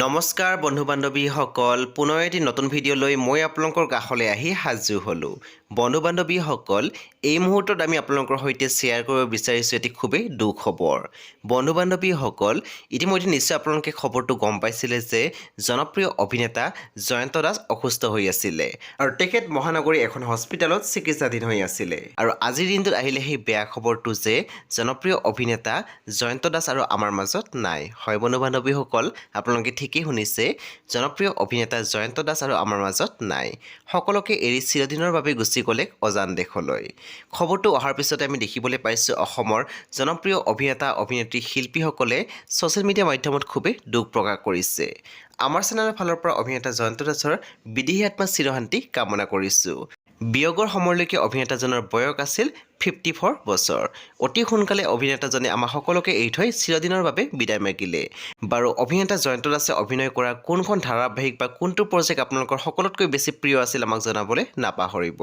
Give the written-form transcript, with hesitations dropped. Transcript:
নমস্কাৰ বন্ধু বান্ধৱীসকল, পুনৰ এটি নতুন ভিডিঅ' লৈ মই আপোনালোকৰ কাষলৈ আহি সাজু হ'লোঁ। বন্ধু বান্ধৱীসকল, এই মুহূৰ্তত আমি আপোনালোকৰ সৈতে শ্বেয়াৰ কৰিব বিচাৰিছোঁ এটি খুবেই দুখ খবৰ। বন্ধু বান্ধৱীসকল, ইতিমধ্যে নিশ্চয় আপোনালোকে খবৰটো গম পাইছিলে যে জনপ্ৰিয় অভিনেতা জয়ন্ত দাস অসুস্থ হৈ আছিলে আৰু তেখেত মহানগৰী এখন হস্পিটেলত চিকিৎসাধীন হৈ আছিলে। আৰু আজিৰ দিনটোত আহিলে সেই বেয়া খবৰটো যে জনপ্ৰিয় অভিনেতা জয়ন্ত দাস আৰু আমাৰ মাজত নাই। হয় বন্ধু বান্ধৱীসকল, আপোনালোকে ঠিকেই শুনিছে, জনপ্ৰিয় অভিনেতা জয়ন্ত দাস আৰু আমাৰ মাজত নাই। সকলোকে এৰি চিৰদিনৰ বাবে গুচি গ'লে অজান দেশলৈ। খবৰটো অহাৰ পিছতে আমি দেখিবলৈ পাইছোঁ অসমৰ জনপ্ৰিয় অভিনেতা অভিনেত্ৰী শিল্পীসকলে ছ'চিয়েল মিডিয়া মাধ্যমত খুবেই দুখ প্ৰকাশ কৰিছে। আমাৰ চেনেলৰ ফালৰ পৰা অভিনেতা জয়ন্ত দাসৰ বিদেহী আত্মাৰ চিৰশান্তি কামনা কৰিছোঁ। বিয়োগৰ সময়লৈকে অভিনেতাজনৰ বয়স আছিল 54 বছৰ। অতি সোনকালে অভিনেতাজনে আমাৰ সকলোকে এৰি থৈ চিৰদিনৰ বাবে বিদায় মাগিলে। বাৰু অভিনেতা জয়ন্ত দাসে অভিনয় কৰা কোনখন ধাৰাবাহিক বা কোনটো প্ৰজেক্ট আপোনালোকৰ সকলোতকৈ বেছি প্ৰিয় আছিল আমাক জনাবলৈ নাপাহৰিব।